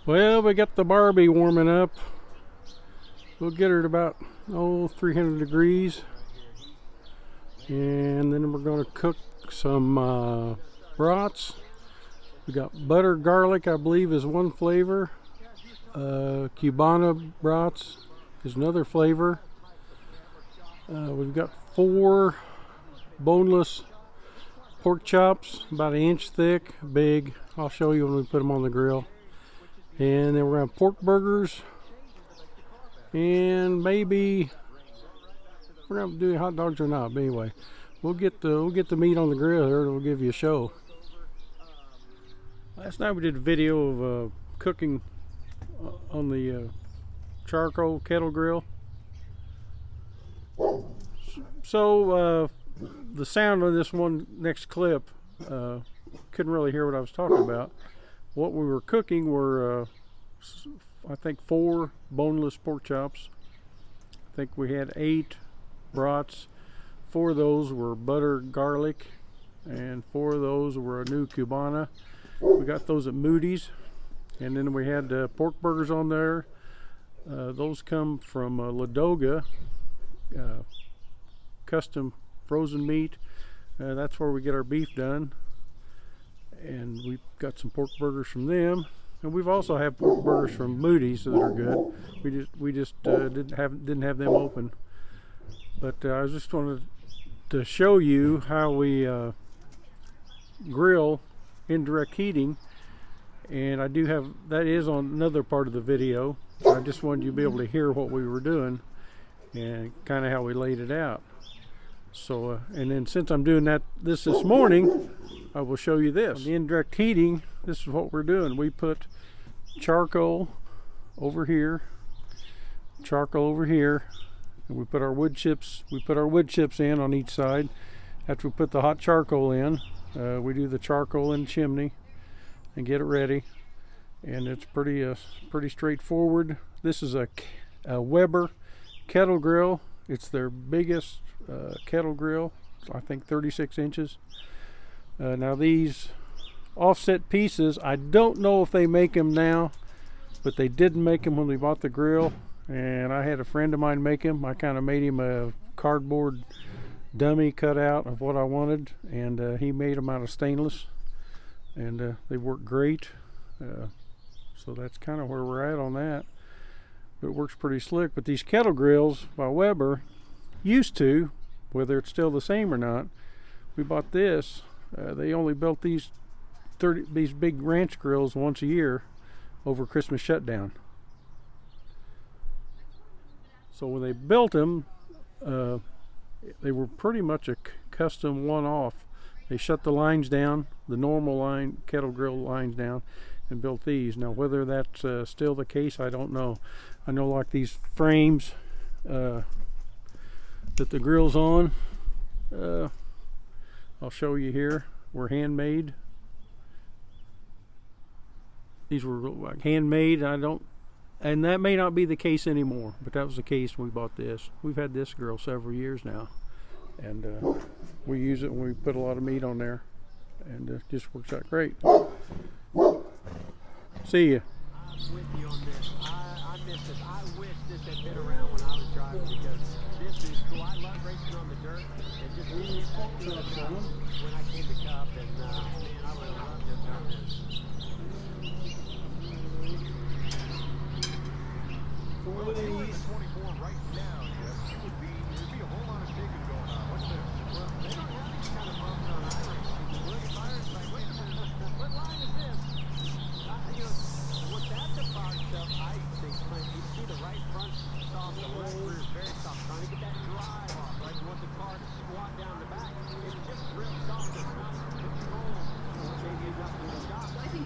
Well, we got the Barbie warming up. We'll get her at about 300 degrees, and then we're going to cook some brats. We got butter garlic, I believe, is one flavor. Cubana brats is another flavor. We've got 4 boneless pork chops, about 1 inch thick, big. I'll show you when we put them on the grill. And then we're going to have pork burgers, and maybe we're going to do hot dogs or not. But anyway, we'll get the meat on the grill here, and we'll give you a show. Last night we did a video of cooking on the charcoal kettle grill. So the sound of this one next clip, couldn't really hear what I was talking about. What we were cooking were I think 4 boneless pork chops. I think we had 8 brats. 4 of those were butter garlic, and 4 of those were a new Cubana. We got those at Moody's. And then we had pork burgers on there. Those come from Ladoga, custom frozen meat. That's where we get our beef done. And we've got some pork burgers from them. And we've also had pork burgers from Moody's that are good. We just didn't have them open. But I just wanted to show you how we grill indirect heating. And I do have, that is on another part of the video. I just wanted you to be able to hear what we were doing and kind of how we laid it out. So, and then since I'm doing this morning, I will show you this. On the indirect heating, this is what we're doing. We put charcoal over here, charcoal over here, and we put our wood chips. We put our wood chips in on each side. After we put the hot charcoal in, we do the charcoal in the chimney and get it ready. And it's pretty straightforward. This is a Weber kettle grill. It's their biggest kettle grill. I think 36 inches. Now these offset pieces, I don't know if they make them now, but they didn't make them when we bought the grill. And I had a friend of mine make him. I kind of made him a cardboard dummy cutout of what I wanted, and he made them out of stainless, and they work great. So that's kind of where we're at on that. It works pretty slick. But these kettle grills by Weber used to, whether it's still the same or not, we bought this. They only built these big ranch grills once a year over Christmas shutdown. So when they built them, they were pretty much a custom one-off. They shut the lines down, the normal line kettle grill lines down, and built these. Now whether that's still the case, I don't know. I know like these frames that the grill's on, I'll show you here, were handmade. These were like handmade. And that may not be the case anymore, but that was the case when we bought this. We've had this grill several years now, and we use it when we put a lot of meat on there, and it just works out great. See ya. I'm with you on this. I missed this. I wish this had been around when I was driving, because this is cool. I love racing on the dirt, and just being when I came to Cup, and man, I would have loved to have done this. Well, if you were in the 24 right now, Jeff, there'd be a whole lot of digging going on. What's this? Well, they don't have these kind of bumps on iRacing. William Byron's like, wait a minute, what line is this? You know, what that's about stuff, I think, Clint, you see the right front soft, the left rear is very soft, trying to get that drive off, right? You want the car to squat down the back. It's just real soft, it's not control. Maybe it's up to the job. I think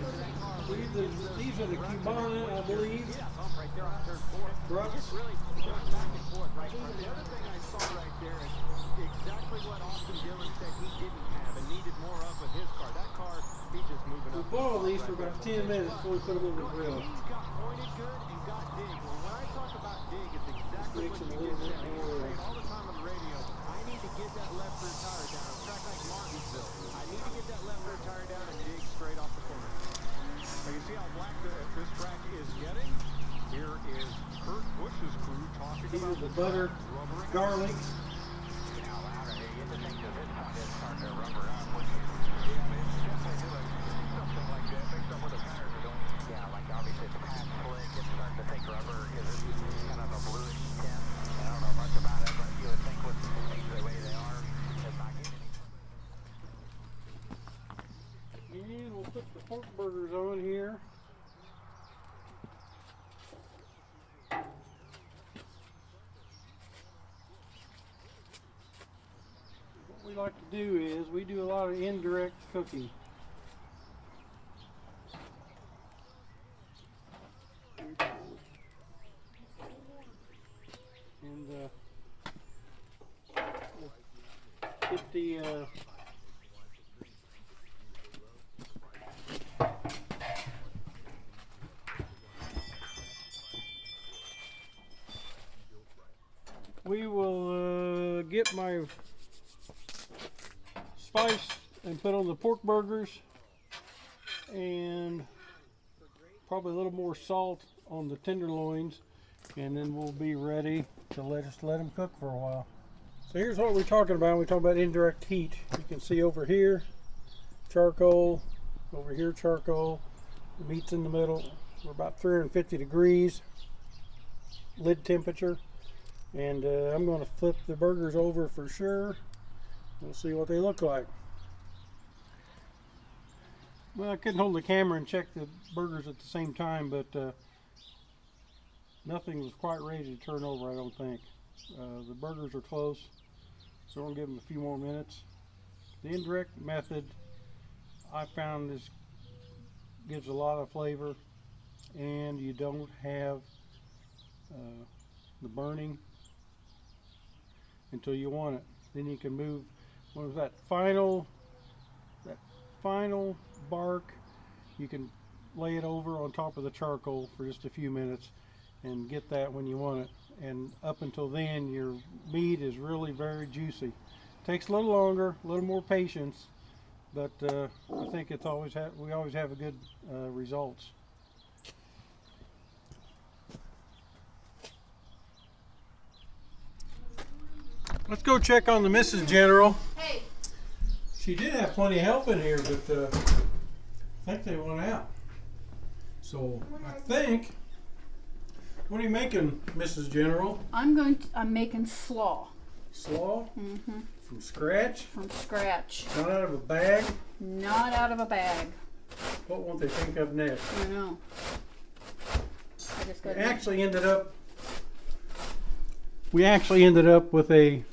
These are the Cubana, I believe. Yeah, bump right there on turn 4. Just really going back and forth, right? The other thing I saw right there is exactly what Austin Dillon said he didn't have and needed more of with his car. That car, he's just moving up. We boiled these for about 10 minutes before we put them on the grill. He's got pointed good and got dig. Well, when I talk about dig, it's exactly what you just said. He was saying all the time on the radio, I need to get that left rear tire down. A track like Martinsville, I need to get that left rear tire down and dig straight off the corner. Now you see how black this track is getting? Here is Kurt Busch's crew talking These are about the butter rubbering. garlic. And we'll put the pork burgers on here. What we like to do is we do a lot of indirect cooking. And we'll get the we will get my spice and put on the pork burgers, and probably a little more salt on the tenderloins, and then we'll be ready to let them cook for a while. So here's what we're talking about. We talk about indirect heat. You can see over here charcoal, over here charcoal, the meat's in the middle. We're about 350 degrees lid temperature. And I'm going to flip the burgers over for sure. We'll see what they look like. Well, I couldn't hold the camera and check the burgers at the same time, but nothing was quite ready to turn over, I don't think. The burgers are close, so we'll give them a few more minutes. The indirect method I found gives a lot of flavor, and you don't have the burning until you want it. Then you can move that final bark. You can lay it over on top of the charcoal for just a few minutes and get that when you want it. And up until then, your meat is really very juicy. Takes a little longer, a little more patience, but I think we always have a good results. Let's go check on the Mrs. General. Hey. She did have plenty of help in here, but I think they went out. So I think, what are you making, Mrs. General? I'm making slaw. Slaw? Mm-hmm. From scratch? From scratch. Not out of a bag? Not out of a bag. What won't they think of next? I know. I just got. We actually ended up with a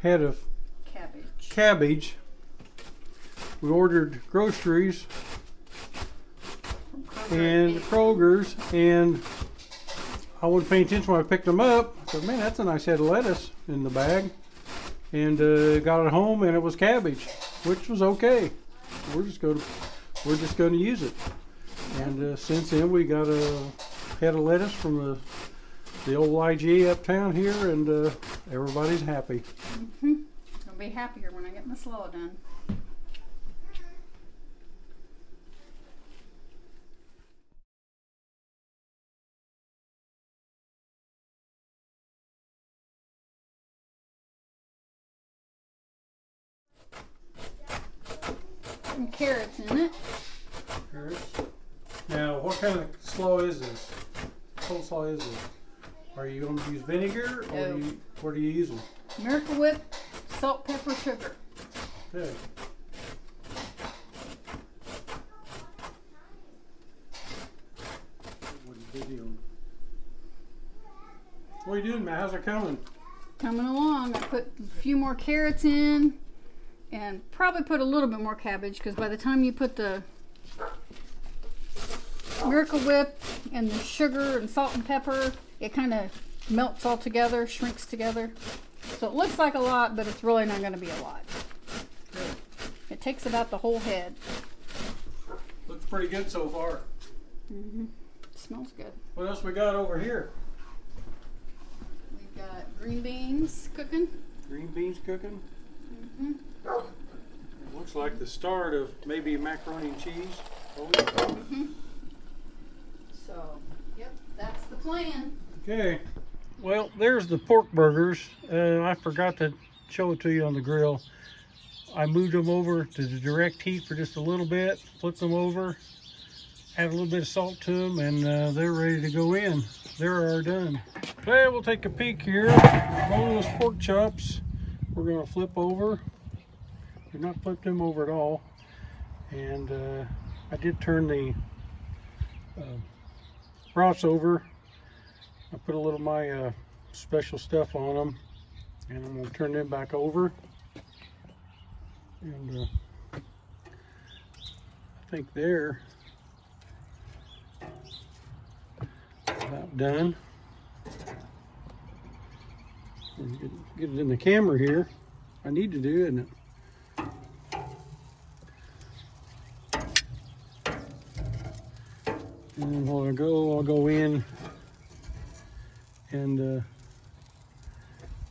head of cabbage. We ordered groceries and Kroger's, and I wasn't paying attention when I picked them up. I said, man, that's a nice head of lettuce in the bag. And got it home, and it was cabbage, which was okay. We're just going to use it. And since then, we got a head of lettuce from the old IG uptown here, and everybody's happy. Mm-hmm. I'll be happier when I get my slaw done. Some carrots in it. Carrots. Now, what kind of slaw is this? Coleslaw is this? Are you going to use vinegar, or No. what are you using? Miracle Whip, salt, pepper, sugar. Okay. What are you doing, Matt? How's it coming? Coming along. I put a few more carrots in, and probably put a little bit more cabbage, because by the time you put the Miracle Whip and the sugar and salt and pepper, it kind of melts all together, shrinks together. So it looks like a lot, but it's really not going to be a lot. It takes about the whole head. Looks pretty good so far. Mm-hmm. Smells good. What else we got over here? We've got green beans cooking. Green beans cooking. Mm-hmm. It looks like the start of maybe macaroni and cheese. Oh, yeah. Mm-hmm. plan. Okay, well, there's the pork burgers. I forgot to show it to you on the grill. I moved them over to the direct heat for just a little bit, flipped them over, add a little bit of salt to them, and they're ready to go in. They're done. Okay, we'll take a peek here. Boneless pork chops. We're gonna flip over. Did not flip them over at all. And I did turn the brats over. I put a little of my special stuff on them, and I'm going to turn them back over. And I think they're about done. Get it in the camera here. I need to do, isn't it? And then when I go, I'll go in and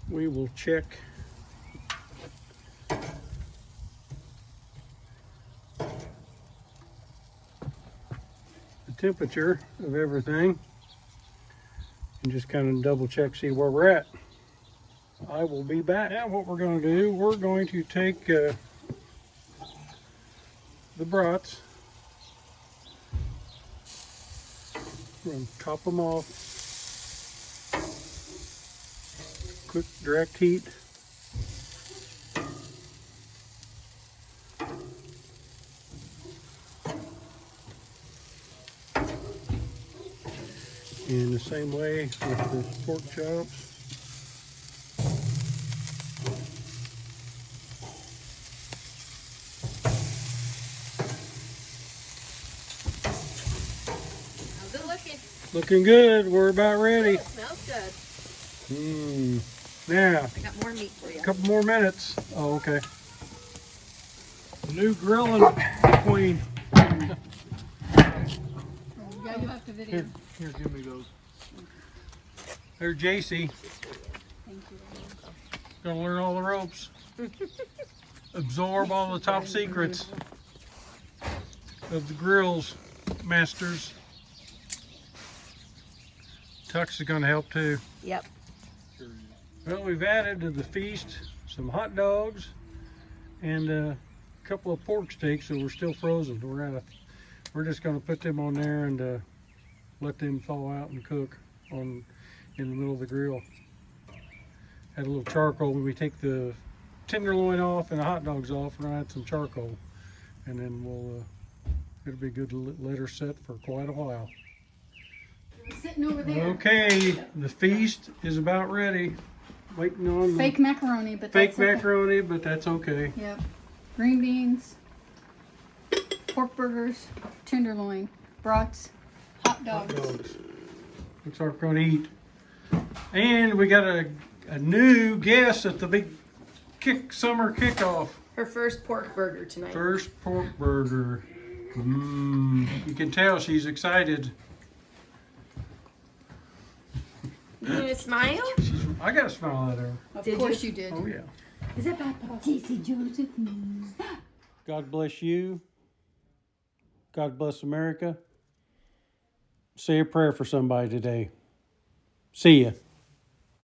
we will check the temperature of everything and just kind of double check, see where we're at. I will be back. Now what we're going to do, we're going to take the brats. We're going to top them off. Quick direct heat. In the same way with the pork chops. How's it looking? Looking good. We're about ready. Smells good. Now, I got more meat for you. a couple more minutes. Oh, okay. The new grilling queen. Yeah, you have to video. Here, give me those. There's JC. Thank you. Gonna learn all the ropes. Absorb all the top secrets of the grills, masters. Tux is gonna help too. Yep. Well, we've added to the feast some hot dogs and a couple of pork steaks that were still frozen. We're just gonna put them on there and let them thaw out and cook in the middle of the grill. Add a little charcoal when we take the tenderloin off and the hot dogs off. We're gonna add some charcoal, and then it'll be good to let her set for quite a while. Sitting over there. Okay, the feast is about ready. Waiting on Fake macaroni, but fake that's okay. macaroni, but that's okay. Yep. Green beans, pork burgers, tenderloin, brats, hot Hot dogs. dogs. Looks like we're gonna eat. And we got a new guest at the big summer kickoff. Her first pork burger tonight. First pork burger. You can tell she's excited. You want to smile? I got a smile at her. Of Did course you did. Oh yeah. Is it bad? JC Joseph. God bless you. God bless America. Say a prayer for somebody today. See ya.